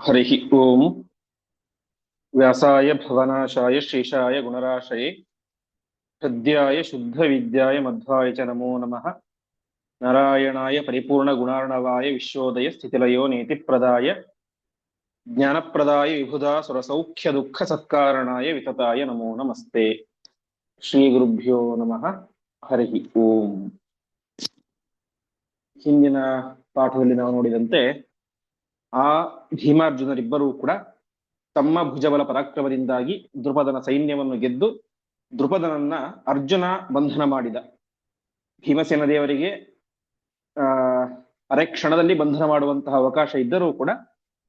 हरिः ओम व्यासाय भवनाशाय शेषाय गुणराशये हृद्याय शुद्धविद्याय मध्वाय च नमो नमः। नारायणाय परिपूर्णगुणार्णवाय विश्वोदय स्थितिलयो नेतिप्रदाय ज्ञानप्रदाय विबुधा सुरसौख्यदुःखसत्कारणाय वितताय नमो नमस्ते। ಶ್ರೀಗುರುಭ್ಯೋ ನಮಃ. ಹರಿಃ ಓಂ. ಹಿಂದಿನ ಪಾಠದಲ್ಲಿ ನಾವು ನೋಡಿದಂತೆ ಆ ಭೀಮಾರ್ಜುನರಿಬ್ಬರೂ ಕೂಡ ತಮ್ಮ ಭುಜಬಲ ಪರಾಕ್ರಮದಿಂದಾಗಿ ದ್ರುಪದನ ಸೈನ್ಯವನ್ನು ಗೆದ್ದು ದ್ರುಪದನನ್ನ ಅರ್ಜುನ ಬಂಧನ ಮಾಡಿದ. ಭೀಮಸೇನ ದೇವರಿಗೆ ಅರೆ ಕ್ಷಣದಲ್ಲಿ ಬಂಧನ ಮಾಡುವಂತಹ ಅವಕಾಶ ಇದ್ದರೂ ಕೂಡ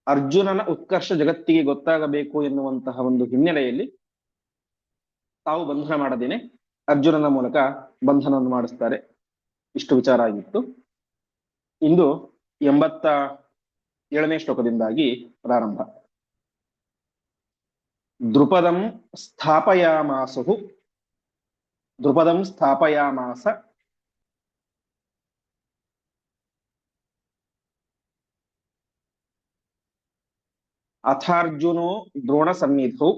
ಅರ್ಜುನನ ಉತ್ಕರ್ಷ ಜಗತ್ತಿಗೆ ಗೊತ್ತಾಗಬೇಕು ಎನ್ನುವಂತಹ ಒಂದು ಹಿನ್ನೆಲೆಯಲ್ಲಿ ತಾವು ಬಂಧನ ಮಾಡದೇನೆ ಅರ್ಜುನನ ಮೂಲಕ ಬಂಧನವನ್ನು ಮಾಡಿಸ್ತಾರೆ. ಇಷ್ಟು ವಿಚಾರ ಆಗಿತ್ತು. ಇಂದು 87ನೇ ಶ್ಲೋಕದಿಂದಾಗಿ ಪ್ರಾರಂಭ. ದ್ರುಪದಂ ಸ್ಥಾಪಯಾಮಾಸುಹು. ದ್ರುಪದಂ ಸ್ಥಾಪಯಾಮಾಸ. ಅಥಾರ್ಜುನೋ ದ್ರೋಣ ಸನ್ನಿಧೌ.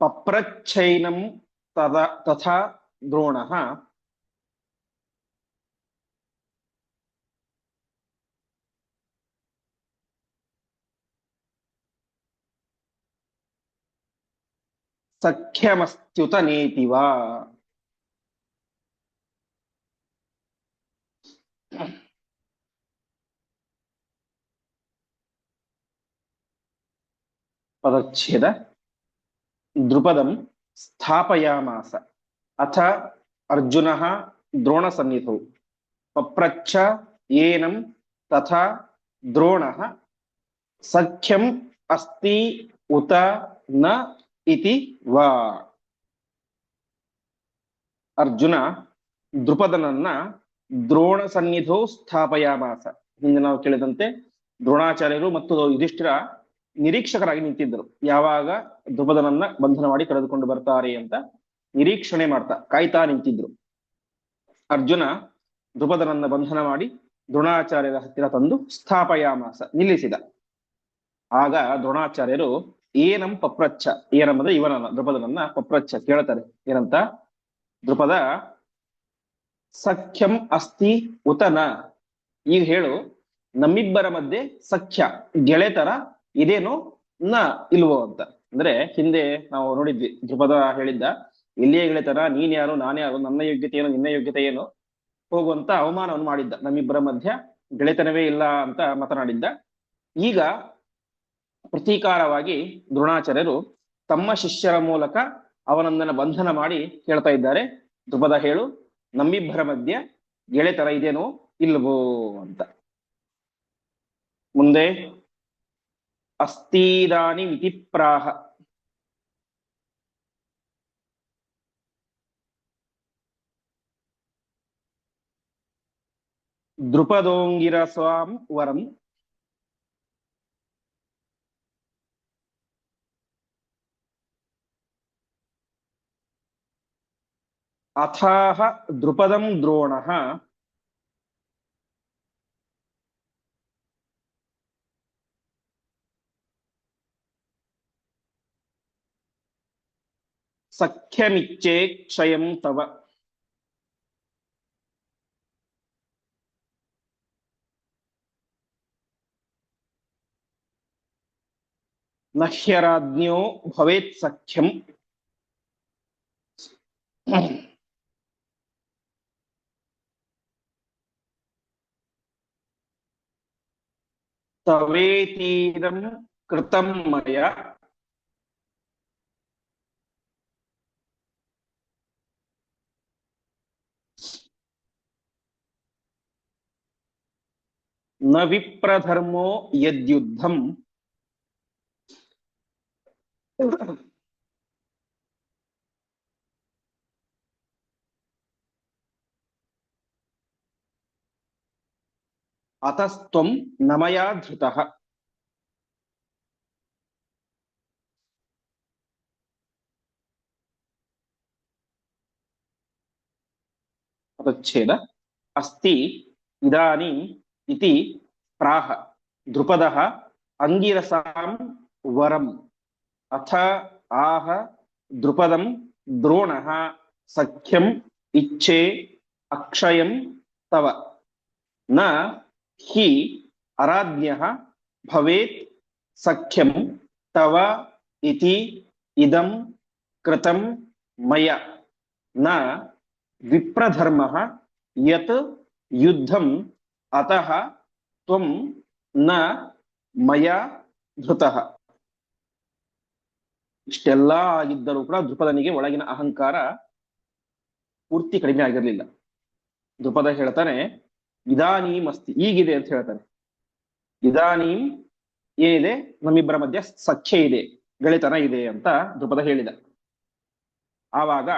ಪಪ್ರಚ್ಛೈನಂ ತಥಾ ದ್ರೋಣಃ ಸಖ್ಯಮಸ್ತ್ಯುತ ನೇತಿವಾ. ಪದಚ್ಛೇದ. ದ್ರುಪದಂ ಸ್ಥಾಪಯಾಮಾಸ ಅಥ ಅರ್ಜುನಃ ದ್ರೋಣಸನ್ನಿಧೌ ಪಪ್ರಚ್ಛ ಏನಂ ತಥಾ ದ್ರೋಣಃ ಸಖ್ಯಂ ಅಸ್ತಿ ಉತ ನ ಇತಿ ವಾ. ಅರ್ಜುನ ದ್ರುಪದನನ್ನ ದ್ರೋಣ ಸನ್ನಿಧೌ ಸ್ಥಾಪಯಾಮಾಸ. ಹಿಂದೆ ನಾವು ಕೇಳಿದಂತೆ ದ್ರೋಣಾಚಾರ್ಯರು ಮತ್ತು ಯುಧಿಷ್ಠಿರ ನಿರೀಕ್ಷಕರಾಗಿ ನಿಂತಿದ್ದರು. ಯಾವಾಗ ದ್ರುಪದನನ್ನ ಬಂಧನ ಮಾಡಿ ಕರೆದುಕೊಂಡು ಬರ್ತಾರೆ ಅಂತ ನಿರೀಕ್ಷಣೆ ಮಾಡ್ತಾ ಕಾಯ್ತಾ ನಿಂತಿದ್ರು. ಅರ್ಜುನ ದ್ರುಪದನನ್ನ ಬಂಧನ ಮಾಡಿ ದ್ರೋಣಾಚಾರ್ಯರ ಹತ್ತಿರ ತಂದು ಸ್ಥಾಪಯಾಮಾಸ ನಿಲ್ಲಿಸಿದ. ಆಗ ದ್ರೋಣಾಚಾರ್ಯರು ಏನಂ ಪಪ್ರಚ್ಛ, ಏನಂದ್ರೆ ಇವನನ್ನ ದ್ರುಪದನನ್ನ ಪಪ್ರಚ್ಛ ಕೇಳ್ತಾರೆ. ಏನಂತ? ದ್ರುಪದ ಸಖ್ಯಂ ಅಸ್ತಿ ಉತನ, ಈಗ ಹೇಳು ನಮ್ಮಿಬ್ಬರ ಮಧ್ಯೆ ಸಖ್ಯ ಗೆಳೆತರ ಇದೇನು ನ ಇಲ್ವೋ ಅಂತ. ಅಂದ್ರೆ ಹಿಂದೆ ನಾವು ನೋಡಿದ್ವಿ, ದ್ರುಪದ ಹೇಳಿದ್ದ ಇಲ್ಲಿಯೇ ಗೆಳೆತನ, ನೀನ್ ಯಾರು ನಾನ್ಯಾರು, ನನ್ನ ಯೋಗ್ಯತೆ ಏನು ನಿನ್ನ ಯೋಗ್ಯತೆ ಏನು, ಹೋಗುವಂತ ಅವಮಾನವನ್ನು ಮಾಡಿದ್ದ. ನಮ್ಮಿಬ್ಬರ ಮಧ್ಯ ಗೆಳೆತನವೇ ಇಲ್ಲ ಅಂತ ಮಾತನಾಡಿದ್ದ. ಈಗ ಪ್ರತೀಕಾರವಾಗಿ ದ್ರೋಣಾಚಾರ್ಯರು ತಮ್ಮ ಶಿಷ್ಯರ ಮೂಲಕ ಅವನನ್ನ ಬಂಧನ ಮಾಡಿ ಕೇಳ್ತಾ ಇದ್ದಾರೆ, ದ್ರುಪದ ಹೇಳು ನಮ್ಮಿಬ್ಬರ ಮಧ್ಯ ಗೆಳೆತರ ಇದೇನೋ ಇಲ್ವೋ ಅಂತ. ಮುಂದೆ ಅಸ್ತೀದಾನಿ ಮಿತಿ ಪ್ರಾಹ. ದ್ರುಪದೋಂಗಿರ ಸ್ವಾಂ ವರಂ ಅಥಾಹ ದ್ರುಪದಂ ದ್ರೋಣಃ ಸಖ್ಯಮಿಚ್ಛೇ ಕ್ಷಯಂ ತವ. ನಹ್ಯರಾಜ್ಞೋ ಭವೇತ್ ಸಖ್ಯಂ ತವೇತೀರಂ ಕೃತಂ ಮಯ. ನ ವಿಪ್ರಧರ್ಮೋ ಯದ್ಯುದ್ಧಂ ಅತಸ್ತ್ವಂ ನಮಯಾ ಧೃತಃ. पदच्छेद अस्ति इदानीम् इति प्राह द्रुपदः अंगिरसां वरम् अथ आह द्रुपदं द्रोणः सख्यम् इच्छे अक्षयं तव न हि अराध्यः भवेत् सख्यं तव इति इदं कृतं मया न विप्रधर्मः यत् युद्धं अतः त्वं न मया धृतः. ಇಷ್ಟೆಲ್ಲ ಆಗಿದ್ದರೂ ಕೂಡ ದ್ರುಪದನಿಗೆ ಒಳಗಿನ ಅಹಂಕಾರ ಪೂರ್ತಿ ಕಡಿಮೆ ಆಗಿರಲಿಲ್ಲ. ದ್ರುಪದ ಹೇಳ್ತಾನೆ ಇದಾನೀಂ ಅಸ್ತಿ, ಈಗಿದೆ ಅಂತ ಹೇಳ್ತಾನೆ. ಇದಾನೀಂ ಏನಿದೆ, ನಮ್ಮಿಬ್ಬರ ಮಧ್ಯೆ ಸಖ್ಯ ಇದೆ, ಗೆಳೆತನ ಇದೆ ಅಂತ ದ್ರುಪದ ಹೇಳಿದ. ಆವಾಗ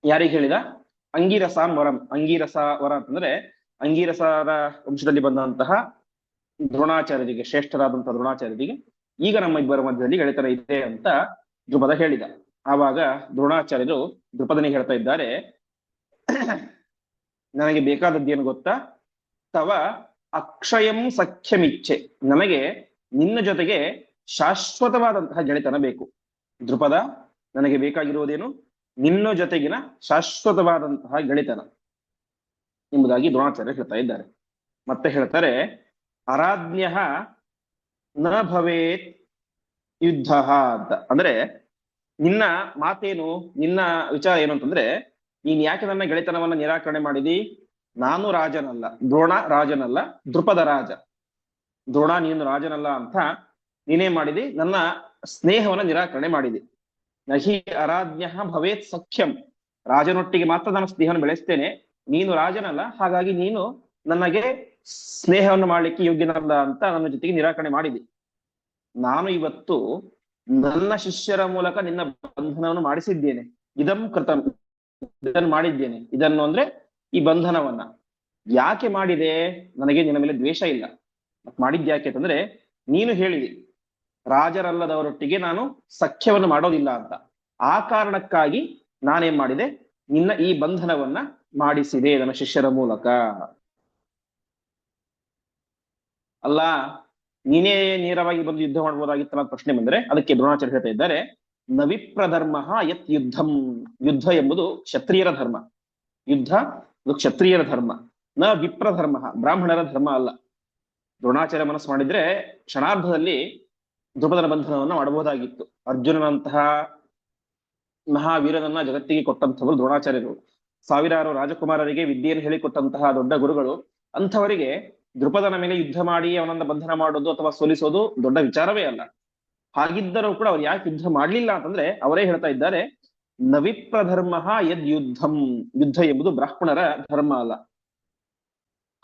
ಯಾರಿಗೆ ಹೇಳಿದ? ಅಂಗಿರಸಾಂ ವರಂ. ಅಂಗಿರಸ ವರ ಅಂತಂದ್ರೆ ಅಂಗಿರಸರ ವಂಶದಲ್ಲಿ ಬಂದಂತಹ ದ್ರೋಣಾಚಾರ್ಯರಿಗೆ, ಶ್ರೇಷ್ಠರಾದಂತಹ ದ್ರೋಣಾಚಾರ್ಯರಿಗೆ ಈಗ ನಮ್ಮ ಇಬ್ಬರ ಮಧ್ಯದಲ್ಲಿ ಗೆಳೆತನ ಇದೆ ಅಂತ ದ್ರುಪದ ಹೇಳಿದ. ಆವಾಗ ದ್ರೋಣಾಚಾರ್ಯರು ದ್ರುಪದನಿಗೆ ಹೇಳ್ತಾ ಇದ್ದಾರೆ, ನನಗೆ ಬೇಕಾದದ್ದೇನು ಗೊತ್ತಾ? ತವ ಅಕ್ಷಯಂ ಸಖ್ಯಮಿಚ್ಛೆ, ನನಗೆ ನಿನ್ನ ಜೊತೆಗೆ ಶಾಶ್ವತವಾದಂತಹ ಗೆಳೆತನ ಬೇಕು. ದ್ರುಪದ, ನನಗೆ ಬೇಕಾಗಿರುವುದೇನು? ನಿನ್ನ ಜೊತೆಗಿನ ಶಾಶ್ವತವಾದಂತಹ ಗೆಳೆತನ ಎಂಬುದಾಗಿ ದ್ರೋಣಾಚಾರ್ಯ ಹೇಳ್ತಾ ಇದ್ದಾರೆ. ಮತ್ತೆ ಹೇಳ್ತಾರೆ, ಅರಾಜ್ಞ ನ ಭವೇತ್ ಯುದ್ಧ ಅಂತ. ಅಂದ್ರೆ ನಿನ್ನ ಮಾತೇನು, ನಿನ್ನ ವಿಚಾರ ಏನು ಅಂತಂದ್ರೆ, ನೀನ್ ಯಾಕೆ ನನ್ನ ಗೆಳೆತನವನ್ನ ನಿರಾಕರಣೆ ಮಾಡಿದಿ? ನಾನು ರಾಜನಲ್ಲ, ದ್ರೋಣ ರಾಜನಲ್ಲ, ದ್ರುಪದ ರಾಜ. ದ್ರೋಣ ನೀನು ರಾಜನಲ್ಲ ಅಂತ ನೀನೇ ಮಾಡಿದಿ, ನನ್ನ ಸ್ನೇಹವನ್ನ ನಿರಾಕರಣೆ ಮಾಡಿದಿ. ನಹಿ ಅರಾಜ್ಞ ಭವೇತ್ ಸಖ್ಯಂ, ರಾಜನೊಟ್ಟಿಗೆ ಮಾತ್ರ ನಾನು ಸ್ನೇಹವನ್ನು ಬೆಳೆಸ್ತೇನೆ, ನೀನು ರಾಜನಲ್ಲ, ಹಾಗಾಗಿ ನೀನು ನನಗೆ ಸ್ನೇಹವನ್ನು ಮಾಡ್ಲಿಕ್ಕೆ ಯೋಗ್ಯನಲ್ಲ ಅಂತ ನನ್ನ ಜೊತೆಗೆ ನಿರಾಕರಣೆ ಮಾಡಿದಿ. ನಾನು ಇವತ್ತು ನನ್ನ ಶಿಷ್ಯರ ಮೂಲಕ ನಿನ್ನ ಬಂಧನವನ್ನು ಮಾಡಿಸಿದ್ದೇನೆ. ಇದಂ ಕೃತಂ, ಇದನ್ನು ಮಾಡಿದ್ದೇನೆ. ಇದನ್ನು ಅಂದ್ರೆ ಈ ಬಂಧನವನ್ನ ಯಾಕೆ ಮಾಡಿದೆ? ನನಗೆ ನಿನ್ನ ಮೇಲೆ ದ್ವೇಷ ಇಲ್ಲ. ಮಾಡಿದ್ಯಾಕೆ ಅಂತಂದ್ರೆ, ನೀನು ಹೇಳಿದಿ ರಾಜರಲ್ಲದವರೊಟ್ಟಿಗೆ ನಾನು ಸಖ್ಯವನ್ನು ಮಾಡೋದಿಲ್ಲ ಅಂತ. ಆ ಕಾರಣಕ್ಕಾಗಿ ನಾನೇನ್ ಮಾಡಿದೆ? ನಿನ್ನ ಈ ಬಂಧನವನ್ನ ಮಾಡಿಸಿದೆ ನನ್ನ ಶಿಷ್ಯರ ಮೂಲಕ. ಅಲ್ಲ, ನೀನೇ ನೇರವಾಗಿ ಬಂದು ಯುದ್ಧ ಮಾಡ್ಬೋದಾಗಿತ್ತಲ್ಲ ಪ್ರಶ್ನೆ ಬಂದ್ರೆ, ಅದಕ್ಕೆ ದ್ರೋಣಾಚಾರ್ಯ ಹೇಳ್ತಾ ಇದ್ದಾರೆ, ನ ವಿಪ್ರಧರ್ಮ ಯತ್ ಯುದ್ಧಂ. ಯುದ್ಧ ಎಂಬುದು ಕ್ಷತ್ರಿಯರ ಧರ್ಮ. ಯುದ್ಧ ಅದು ಕ್ಷತ್ರಿಯರ ಧರ್ಮ, ನ ವಿಪ್ರಧರ್ಮ, ಬ್ರಾಹ್ಮಣರ ಧರ್ಮ ಅಲ್ಲ. ದ್ರೋಣಾಚಾರ್ಯ ಮನಸ್ಸು ಮಾಡಿದ್ರೆ ಕ್ಷಣಾರ್ಧದಲ್ಲಿ ದ್ರುಪದನ ಬಂಧನವನ್ನ ಮಾಡಬಹುದಾಗಿತ್ತು. ಅರ್ಜುನನಂತಹ ಮಹಾವೀರನನ್ನ ಜಗತ್ತಿಗೆ ಕೊಟ್ಟಂಥವರು ದ್ರೋಣಾಚಾರ್ಯರು. ಸಾವಿರಾರು ರಾಜಕುಮಾರರಿಗೆ ವಿದ್ಯೆಯನ್ನು ಹೇಳಿಕೊಟ್ಟಂತಹ ದೊಡ್ಡ ಗುರುಗಳು. ಅಂಥವರಿಗೆ ದ್ರುಪದನ ಮೇಲೆ ಯುದ್ಧ ಮಾಡಿ ಅವನನ್ನ ಬಂಧನ ಮಾಡೋದು ಅಥವಾ ಸೋಲಿಸೋದು ದೊಡ್ಡ ವಿಚಾರವೇ ಅಲ್ಲ. ಹಾಗಿದ್ದರೂ ಕೂಡ ಅವ್ರು ಯಾಕೆ ಯುದ್ಧ ಮಾಡ್ಲಿಲ್ಲ ಅಂತಂದ್ರೆ, ಅವರೇ ಹೇಳ್ತಾ ಇದ್ದಾರೆ, ನವಿಪ್ರಧರ್ಮ ಯದ್ ಯುದ್ಧಂ. ಯುದ್ಧ ಎಂಬುದು ಬ್ರಾಹ್ಮಣರ ಧರ್ಮ ಅಲ್ಲ.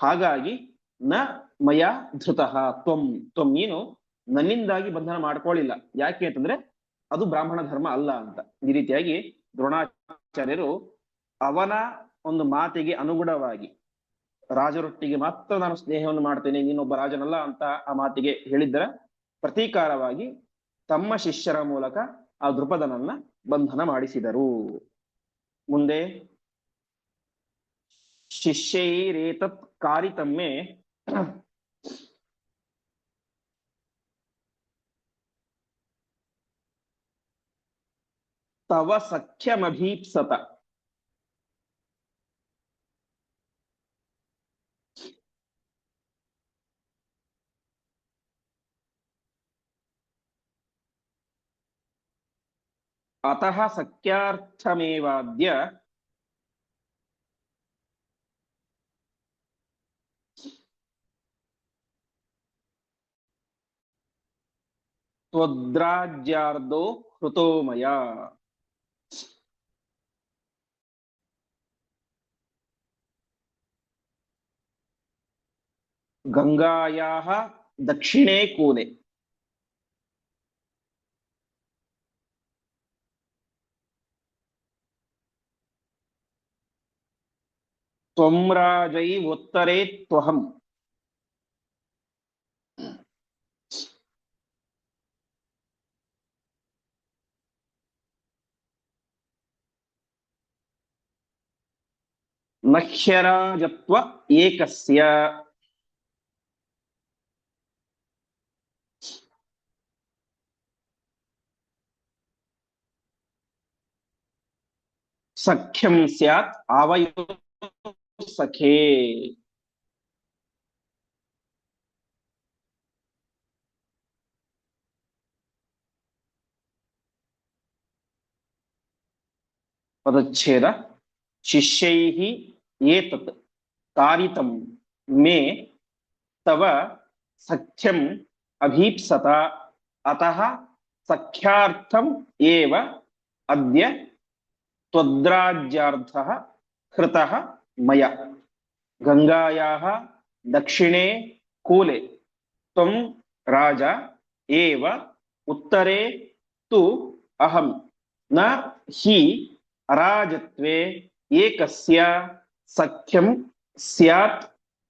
ಹಾಗಾಗಿ ನ ಮಯ ಧೃತಃ ತ್ವಂ, ತ್ವಂ ನೀನು ನನ್ನಿಂದಾಗಿ ಬಂಧನ ಮಾಡ್ಕೊಳ್ಳಿಲ್ಲ. ಯಾಕೆ ಅಂತಂದ್ರೆ ಅದು ಬ್ರಾಹ್ಮಣ ಧರ್ಮ ಅಲ್ಲ ಅಂತ. ಈ ರೀತಿಯಾಗಿ ದ್ರೋಣಾಚಾರ್ಯರು ಅವನ ಒಂದು ಮಾತಿಗೆ ಅನುಗುಣವಾಗಿ ರಾಜರೊಟ್ಟಿಗೆ ಮಾತ್ರ ನಾನು ಸ್ನೇಹವನ್ನು ಮಾಡ್ತೇನೆ, ನೀನೊಬ್ಬ ರಾಜನಲ್ಲ ಅಂತ ಆ ಮಾತಿಗೆ ಹೇಳಿದ್ದರ ಪ್ರತೀಕಾರವಾಗಿ ತಮ್ಮ ಶಿಷ್ಯರ ಮೂಲಕ ಆ ದ್ರುಪದನನ್ನ ಬಂಧನ ಮಾಡಿಸಿದರು. ಮುಂದೆ ಶಿಷ್ಯೈರೇತತ್ ಕಾರಿತಮ್ಮೆ ತವ ಸಖ್ಯಮಭೀಪ್ಸತ. ಅತಃ ಸಖ್ಯಾರ್ಥಮೇವಾದ್ಯ ತ್ವದ್ರಾಜ್ಯಾರ್ಧೋ ಹೃತೋ ಮಯಾ. ಗಂಗಾಯಾಃ ದಕ್ಷಿಣೇ ಕೂಲೆ ತ್ವಂ ರಾಜೈವೋತ್ತರೇ ತ್ವಹಂ. ನಹ್ಯರಾಜತ್ವ ಏಕಸ್ಯ ಸಖ್ಯಂ ಸ್ಯಾತ್ ಆವಯೋ ಸಖೇ. ಪದಚ್ಛೇದ ಶಿಷ್ಯೈಃ ಏತತ್ ಕಾರಿತಂ ಮೇ ತವ ಸಖ್ಯಂ ಅಭೀಪ್ಸತ ಅತಃ ಸಖ್ಯಾರ್ಥಂ ಏವ ಅದ್ಯ ತ್ವದ್ರಾಜ್ಯಾರ್ಥಃ ಕೃತಃ ಮಯ. ಗಂಗಾಯಾಃ ದಕ್ಷಿಣೆ ಕೂಲೆ ತ್ವಂ ರಾಜ ಏವ ಉತ್ತರೆ ತು ಅಹಂ ನ ಹಿ ಅರಾಜತ್ವೇ ಏಕಸ್ಯ ಸಖ್ಯಂ ಸ್ಯಾತ್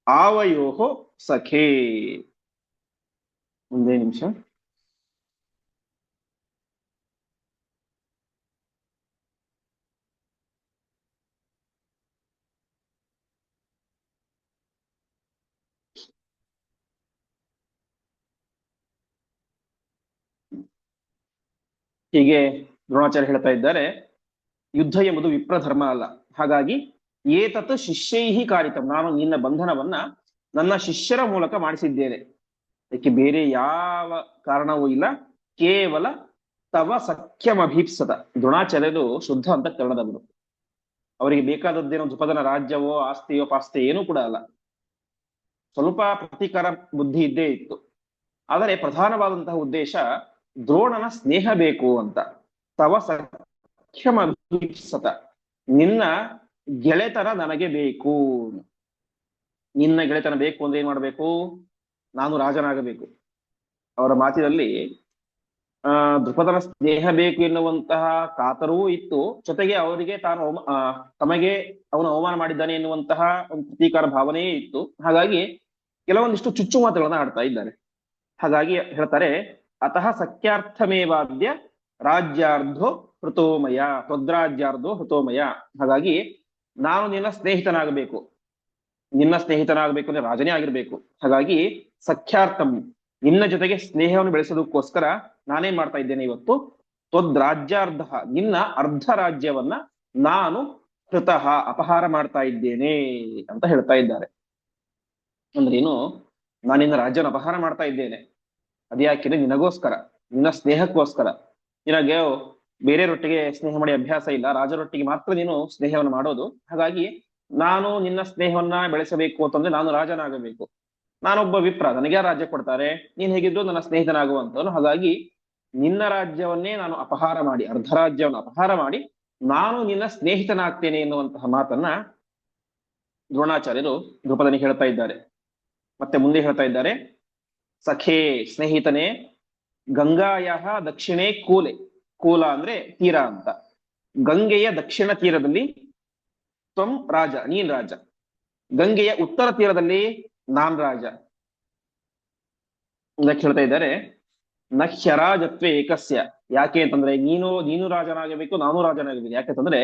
ಆವಯೋಃ ಸಖೇ. ಒಂದೇ ನಿಮಿಷ. ಹೀಗೆ ದ್ರೋಣಾಚಾರ್ಯ ಹೇಳ್ತಾ ಇದ್ದಾರೆ, ಯುದ್ಧ ಎಂಬುದು ವಿಪ್ರಧರ್ಮ ಅಲ್ಲ. ಹಾಗಾಗಿ ಏತತ್ ಶಿಷ್ಯೈಹಿ ಕಾರಿತಂ, ನಾನು ನಿನ್ನ ಬಂಧನವನ್ನ ನನ್ನ ಶಿಷ್ಯರ ಮೂಲಕ ಮಾಡಿಸಿದ್ದೇನೆ. ಅದಕ್ಕೆ ಬೇರೆ ಯಾವ ಕಾರಣವೂ ಇಲ್ಲ. ಕೇವಲ ತವ ಸಖ್ಯಮಭೀಪ್ಸತ. ದ್ರೋಣಾಚಾರ್ಯರು ಶುದ್ಧ ಅಂತ ಕನ್ನಡದವರು. ಅವರಿಗೆ ಬೇಕಾದದ್ದೇನೋ ದ್ರುಪದನ ರಾಜ್ಯವೋ ಆಸ್ತಿಯೋ ಪಾಸ್ತಿ ಏನೂ ಕೂಡ ಅಲ್ಲ. ಸ್ವಲ್ಪ ಪ್ರತೀಕಾರ ಬುದ್ಧಿ ಇದ್ದೇ ಇತ್ತು. ಆದರೆ ಪ್ರಧಾನವಾದಂತಹ ಉದ್ದೇಶ ದ್ರೋಣನ ಸ್ನೇಹ ಬೇಕು ಅಂತ. ತವ ಸಖ್ಯಮಭೀಪ್ಸತ, ನಿನ್ನ ಗೆಳೆತನ ನನಗೆ ಬೇಕು. ನಿನ್ನ ಗೆಳೆತನ ಬೇಕು ಅಂದ್ರೆ ಏನ್ ಮಾಡ್ಬೇಕು? ನಾನು ರಾಜನಾಗಬೇಕು. ಅವರ ಮಾತಿನಲ್ಲಿ ದ್ರುಪದನ ಸ್ನೇಹ ಬೇಕು ಎನ್ನುವಂತಹ ಕಾತರವೂ ಇತ್ತು. ಜೊತೆಗೆ ಅವರಿಗೆ ತಮಗೆ ಅವನು ಅವಮಾನ ಮಾಡಿದ್ದಾನೆ ಎನ್ನುವಂತಹ ಒಂದು ಪ್ರತೀಕಾರ ಭಾವನೆಯೇ ಇತ್ತು. ಹಾಗಾಗಿ ಕೆಲವೊಂದಿಷ್ಟು ಚುಚ್ಚು ಮಾತುಗಳನ್ನ ಆಡ್ತಾ ಇದ್ದಾರೆ. ಹಾಗಾಗಿ ಹೇಳ್ತಾರೆ, ಅತಃ ಸಖ್ಯಾರ್ಥಮೇವಾದ್ಯ ರಾಜ್ಯಾರ್ಧೋ ಹೃತೋಮಯ, ತ್ವದ್ರಾಜ್ಯಾರ್ಧೋ ಹೃತೋಮಯ. ಹಾಗಾಗಿ ನಾನು ನಿನ್ನ ಸ್ನೇಹಿತನಾಗಬೇಕು. ನಿನ್ನ ಸ್ನೇಹಿತನಾಗಬೇಕು ಅಂದ್ರೆ ರಾಜನೇ ಆಗಿರ್ಬೇಕು. ಹಾಗಾಗಿ ಸಖ್ಯಾರ್ಥಂ, ನಿನ್ನ ಜೊತೆಗೆ ಸ್ನೇಹವನ್ನು ಬೆಳೆಸೋದಕ್ಕೋಸ್ಕರ ನಾನೇನ್ ಮಾಡ್ತಾ ಇದ್ದೇನೆ ಇವತ್ತು, ತ್ವದ್ರಾಜ್ಯಾರ್ಧ, ನಿನ್ನ ಅರ್ಧ ರಾಜ್ಯವನ್ನ ನಾನು ಹೃತಃ ಅಪಹಾರ ಮಾಡ್ತಾ ಇದ್ದೇನೆ ಅಂತ ಹೇಳ್ತಾ ಇದ್ದಾರೆ. ಅಂದ್ರೇನು? ನಾನಿನ್ನ ರಾಜ್ಯನ ಅಪಹಾರ ಮಾಡ್ತಾ ಇದ್ದೇನೆ. ಅದ್ಯಾಕೆ? ನಿನಗೋಸ್ಕರ, ನಿನ್ನ ಸ್ನೇಹಕ್ಕೋಸ್ಕರ. ನಿನಗೆ ಬೇರೆಯವರೊಟ್ಟಿಗೆ ಸ್ನೇಹ ಮಾಡಿ ಅಭ್ಯಾಸ ಇಲ್ಲ, ರಾಜರೊಟ್ಟಿಗೆ ಮಾತ್ರ ನೀನು ಸ್ನೇಹವನ್ನು ಮಾಡೋದು. ಹಾಗಾಗಿ ನಾನು ನಿನ್ನ ಸ್ನೇಹವನ್ನ ಬೆಳೆಸಬೇಕು ಅಂತಂದ್ರೆ ನಾನು ರಾಜನಾಗಬೇಕು. ನಾನೊಬ್ಬ ವಿಪ್ರ, ನನಗೆ ರಾಜ್ಯ ಕೊಡ್ತಾರೆ, ನೀನ್ ಹೇಗಿದ್ರು ನನ್ನ ಸ್ನೇಹಿತನಾಗುವಂತವನು. ಹಾಗಾಗಿ ನಿನ್ನ ರಾಜ್ಯವನ್ನೇ ನಾನು ಅಪಹಾರ ಮಾಡಿ, ಅರ್ಧ ರಾಜ್ಯವನ್ನು ಅಪಹಾರ ಮಾಡಿ ನಾನು ನಿನ್ನ ಸ್ನೇಹಿತನಾಗ್ತೇನೆ ಎನ್ನುವಂತಹ ಮಾತನ್ನ ದ್ರೋಣಾಚಾರ್ಯರು ದ್ರುಪದನಿಗೆ ಹೇಳ್ತಾ ಇದ್ದಾರೆ. ಮತ್ತೆ ಮುಂದೆ ಹೇಳ್ತಾ ಇದ್ದಾರೆ, ಸಖೇ, ಸ್ನೇಹಿತನೇ, ಗಂಗಾಯ ದಕ್ಷಿಣೆ ಕೂಲೆ, ಕೂಲ ಅಂದ್ರೆ ತೀರ ಅಂತ. ಗಂಗೆಯ ದಕ್ಷಿಣ ತೀರದಲ್ಲಿ ತ್ವಂ ರಾಜ, ನೀನ್ ರಾಜ. ಗಂಗೆಯ ಉತ್ತರ ತೀರದಲ್ಲಿ ನಾನ್ ರಾಜ. ಇದಕ್ಕೆ ಹೇಳ್ತಾ ಇದ್ದಾರೆ, ನಹ್ಯರಾಜತ್ವೇ ಏಕಸ್ಯ. ಯಾಕೆ ಅಂತಂದ್ರೆ ನೀನು ರಾಜನಾಗಬೇಕು, ನಾನು ರಾಜನಾಗಬೇಕು. ಯಾಕೆಂತಂದ್ರೆ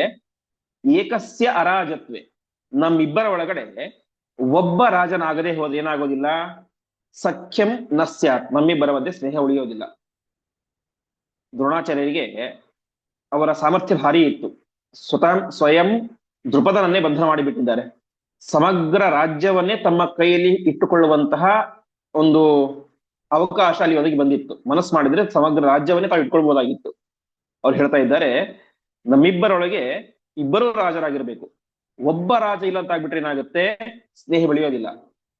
ಏಕಸ್ಯ ಅರಾಜತ್ವೇ, ನಮ್ಮಿಬ್ಬರ ಒಳಗಡೆ ಒಬ್ಬ ರಾಜನಾಗದೆ ಹೋದ್ರೆ ಏನಾಗೋದಿಲ್ಲ, ಸಖ್ಯಂ ನ ಸ್ಯಾತ್, ನಮ್ಮಿಬ್ಬರ ಮಧ್ಯೆ ಸ್ನೇಹ ಉಳಿಯೋದಿಲ್ಲ. ದ್ರೋಣಾಚಾರ್ಯರಿಗೆ ಅವರ ಸಾಮರ್ಥ್ಯ ಭಾರಿ ಇತ್ತು. ಸ್ವಯಂ ದ್ರುಪದನನ್ನೇ ಬಂಧನ ಮಾಡಿಬಿಟ್ಟಿದ್ದಾರೆ. ಸಮಗ್ರ ರಾಜ್ಯವನ್ನೇ ತಮ್ಮ ಕೈಯಲ್ಲಿ ಇಟ್ಟುಕೊಳ್ಳುವಂತಹ ಒಂದು ಅವಕಾಶ ಅಲ್ಲಿ ಒದಗಿ ಬಂದಿತ್ತು. ಮನಸ್ಸು ಮಾಡಿದ್ರೆ ಸಮಗ್ರ ರಾಜ್ಯವನ್ನೇ ತಾವು ಇಟ್ಕೊಳ್ಬಹುದಾಗಿತ್ತು. ಅವ್ರು ಹೇಳ್ತಾ ಇದ್ದಾರೆ, ನಮ್ಮಿಬ್ಬರೊಳಗೆ ಇಬ್ಬರು ರಾಜರಾಗಿರ್ಬೇಕು. ಒಬ್ಬ ರಾಜ ಇಲ್ಲ ಅಂತ ಆಗ್ಬಿಟ್ರೆ ಏನಾಗುತ್ತೆ, ಸ್ನೇಹ ಬೆಳೆಯೋದಿಲ್ಲ.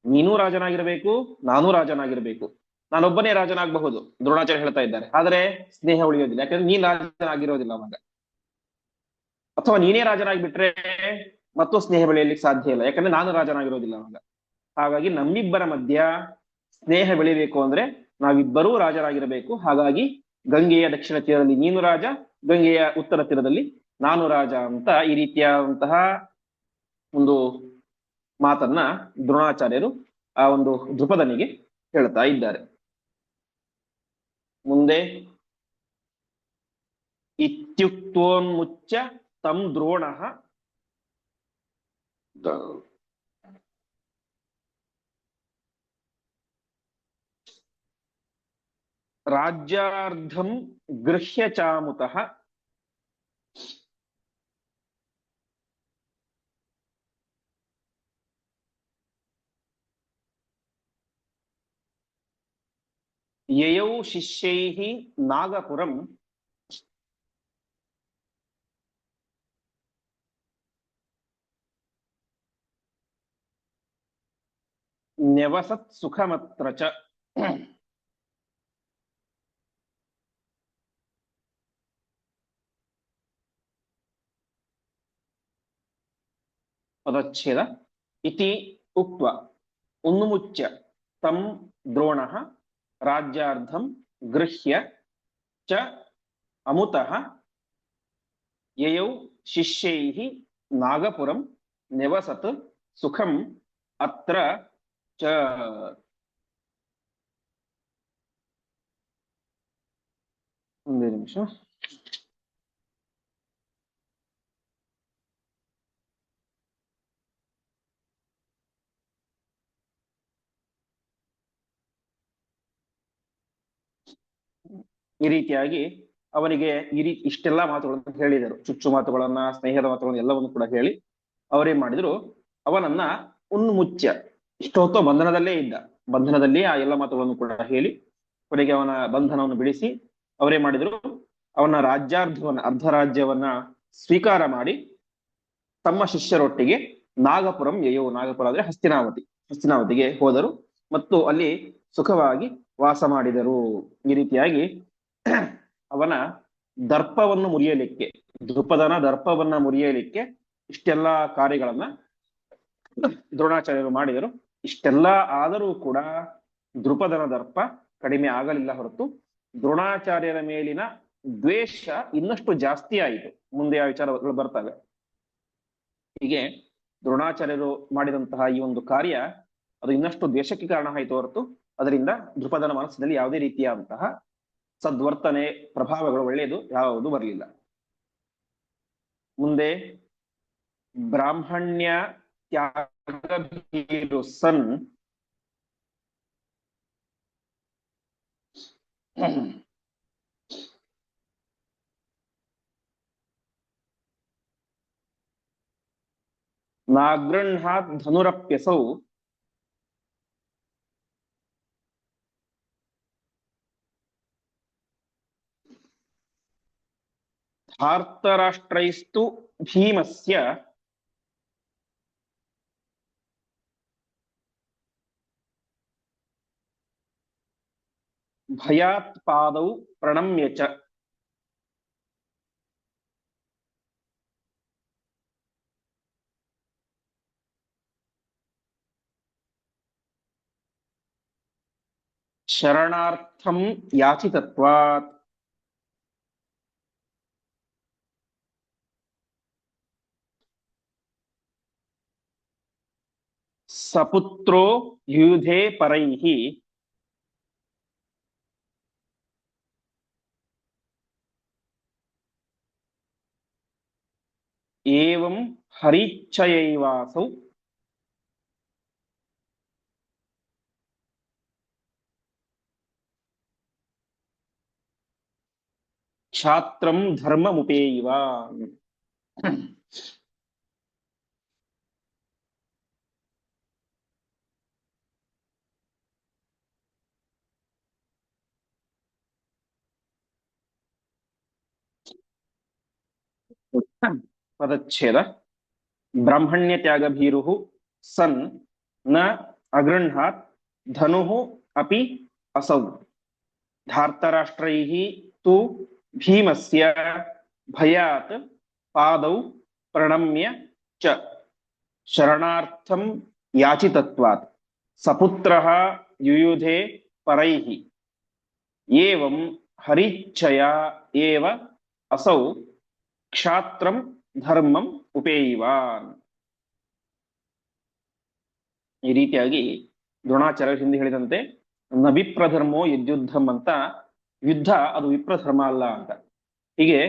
ನೀನೂ ರಾಜನಾಗಿರ್ಬೇಕು, ನಾನೂ ರಾಜನಾಗಿರ್ಬೇಕು. ನಾನೊಬ್ಬನೇ ರಾಜನಾಗಬಹುದು, ದ್ರೋಣಾಚಾರ್ಯ ಹೇಳ್ತಾ ಇದ್ದಾರೆ. ಆದರೆ ಸ್ನೇಹ ಉಳಿಯೋದಿಲ್ಲ. ಯಾಕಂದ್ರೆ ನೀನ್ ರಾಜನಾಗಿರೋದಿಲ್ಲ ಅವಾಗ. ಅಥವಾ ನೀನೇ ರಾಜನಾಗಿಬಿಟ್ರೆ ಮತ್ತು ಸ್ನೇಹ ಬೆಳೆಯಲಿಕ್ಕೆ ಸಾಧ್ಯ ಇಲ್ಲ. ಯಾಕಂದ್ರೆ ನಾನು ರಾಜನಾಗಿರೋದಿಲ್ಲ ಅವಾಗ. ಹಾಗಾಗಿ ನಮ್ಮಿಬ್ಬರ ಮಧ್ಯ ಸ್ನೇಹ ಬೆಳಿಬೇಕು ಅಂದ್ರೆ ನಾವಿಬ್ಬರೂ ರಾಜರಾಗಿರಬೇಕು. ಹಾಗಾಗಿ ಗಂಗೆಯ ದಕ್ಷಿಣ ತೀರದಲ್ಲಿ ನೀನು ರಾಜ, ಗಂಗೆಯ ಉತ್ತರ ತೀರದಲ್ಲಿ ನಾನು ರಾಜ ಅಂತ ಈ ರೀತಿಯಾದಂತಹ ಒಂದು ಮಾತನ್ನ ದ್ರೋಣಾಚಾರ್ಯರು ಆ ಒಂದು ದ್ರುಪದನಿಗೆ ಹೇಳ್ತಾ ಇದ್ದಾರೆ. ಮುಂದೆ ಇತ್ಯುಕ್ತೋನ್ಮುಚ್ಚ ತಂ ದ್ರೋಣ ರಾಜ್ಯಾರ್ಧಂ ಗೃಹ್ಯ ಚಾಮುತಃ ಯಯೌ ಶಿಷ್ಯೈಃ ನಾಗಪುರಂ ನ್ಯವಸತ್ ಸುಖಮತ್ರ ಚ. ಪದಚ್ಛೇದ. ಇತಿ ಉಕ್ತ್ವಾ ಉನ್ಮುಚ್ಯ ತಂ ದ್ರೋಣಃ ರಾಜ್ಯಾರ್ಧಂ ಗೃಹ್ಯ ಚ ಅಮುತಃ ಯಯೌ ಶಿಷ್ಯೈಃ ನಾಗಪುರಂ ನ್ಯವಸತ್ ಸುಖಂ ಅತ್ರ ಚ. ಒಂದೇ ನಿಮಿಷ. ಈ ರೀತಿಯಾಗಿ ಅವರಿಗೆ ಇಷ್ಟೆಲ್ಲಾ ಮಾತುಗಳನ್ನು ಹೇಳಿದರು, ಚುಚ್ಚು ಮಾತುಗಳನ್ನ, ಸ್ನೇಹದ ಮಾತುಗಳನ್ನ ಎಲ್ಲವನ್ನು ಕೂಡ ಹೇಳಿ ಅವರೇನ್ ಮಾಡಿದ್ರು, ಅವನನ್ನ ಉನ್ಮುಚ್ಯ, ಇಷ್ಟೊತ್ತು ಬಂಧನದಲ್ಲೇ ಇದ್ದ, ಬಂಧನದಲ್ಲಿ ಆ ಎಲ್ಲ ಮಾತುಗಳನ್ನು ಕೂಡ ಹೇಳಿ ಕೊನೆಗೆ ಅವನ ಬಂಧನವನ್ನು ಬಿಡಿಸಿ ಅವರೇನ್ ಮಾಡಿದ್ರು, ಅವನ ರಾಜ್ಯಾರ್ಧವನ್ನ, ಅರ್ಧ ರಾಜ್ಯವನ್ನ ಸ್ವೀಕಾರ ಮಾಡಿ ತಮ್ಮ ಶಿಷ್ಯರೊಟ್ಟಿಗೆ ನಾಗಪುರಂ ಯಯೋ, ನಾಗಪುರ ಅಂದ್ರೆ ಹಸ್ತಿನಾವತಿಗೆ ಹೋದರು ಮತ್ತು ಅಲ್ಲಿ ಸುಖವಾಗಿ ವಾಸ ಮಾಡಿದರು. ಈ ರೀತಿಯಾಗಿ ಅವನ ದರ್ಪವನ್ನು ಮುರಿಯಲಿಕ್ಕೆ, ದ್ರುಪದನ ದರ್ಪವನ್ನ ಮುರಿಯಲಿಕ್ಕೆ ಇಷ್ಟೆಲ್ಲಾ ಕಾರ್ಯಗಳನ್ನ ದ್ರೋಣಾಚಾರ್ಯರು ಮಾಡಿದರು. ಇಷ್ಟೆಲ್ಲ ಆದರೂ ಕೂಡ ದ್ರುಪದನ ದರ್ಪ ಕಡಿಮೆ ಆಗಲಿಲ್ಲ ಹೊರತು ದ್ರೋಣಾಚಾರ್ಯರ ಮೇಲಿನ ದ್ವೇಷ ಇನ್ನಷ್ಟು ಜಾಸ್ತಿ ಆಯಿತು. ಮುಂದೆ ಆ ವಿಚಾರಗಳು ಬರ್ತವೆ. ಹೀಗೆ ದ್ರೋಣಾಚಾರ್ಯರು ಮಾಡಿದಂತಹ ಈ ಒಂದು ಕಾರ್ಯ ಅದು ಇನ್ನಷ್ಟು ದ್ವೇಷಕ್ಕೆ ಕಾರಣ ಆಯಿತು ಹೊರತು ಅದರಿಂದ ದ್ರುಪದನ ಮನಸ್ಸಿನಲ್ಲಿ ಯಾವುದೇ ರೀತಿಯಾದಂತಹ ಸದ್ವರ್ತನೆ, ಪ್ರಭಾವಗಳು ಒಳ್ಳೆಯದು ಯಾವುದು ಬರಲಿಲ್ಲ. ಮುಂದೆ ಬ್ರಾಹ್ಮಣ್ಯ ತ್ಯಾಗಭೀರು ಸನ್ ನಾಗೃಹಾತ್ ಧನುರಪ್ಯಸೌ ಧಾರ್ತರಾಷ್ಟ್ರೈಸ್ತು ಭೀಮಸ್ಯ ಭಯಾತ್ ಪಾದೌ ಪ್ರಣಮ್ಯ ಚ. ಶರಣಾರ್ಥಂ ಯಾಚಿತತ್ವಾತ್ ಸಪುತ್ರೋ ಯುಧೇ ಪರೈಃ ಏವಂ ಹರಿಚ್ಛಯೈವಾಸೌ ಛಾತ್ರಂ ಧರ್ಮಮುಪೇಯಿವ. ಪದಚ್ಛೇದ. ಬ್ರಾಹ್ಮಣ್ಯ ತ್ಯಾಗಭೀರು ಸನ್ ನ ಅಗೃಹಾತ್ ಧನುಃ ಅಪಿ ಅಸೌ ಧಾರ್ತರಾಷ್ಟ್ರೈಃ ತು ಭೀಮಸ್ಯ ಭಯಾತ್ ಪಾದೌ ಪ್ರಣಮ್ಯ ಚ. ಶರಣಾರ್ಥಂ ಯಾಚಿತತ್ವಾತ್ ಸಪುತ್ರಃ ಯುಯುಧೆ ಪರೈಃ ಏವಂ ಹರಿಚ್ಛಯ ಏವ ಅಸೌ ಕ್ಷಾತ್ರಂ ಧರ್ಮಂ ಉಪೇಯಿವಾನ್. ಈ ರೀತಿಯಾಗಿ ದ್ರೋಣಾಚಾರ್ಯರು ಹಿಂದೆ ಹೇಳಿದಂತೆ ನ ವಿಪ್ರಧರ್ಮೋ ಯದ್ಯುದ್ಧಂ ಅಂತ, ಯುದ್ಧ ಅದು ವಿಪ್ರಧರ್ಮ ಅಲ್ಲ ಅಂತ. ಹೀಗೆ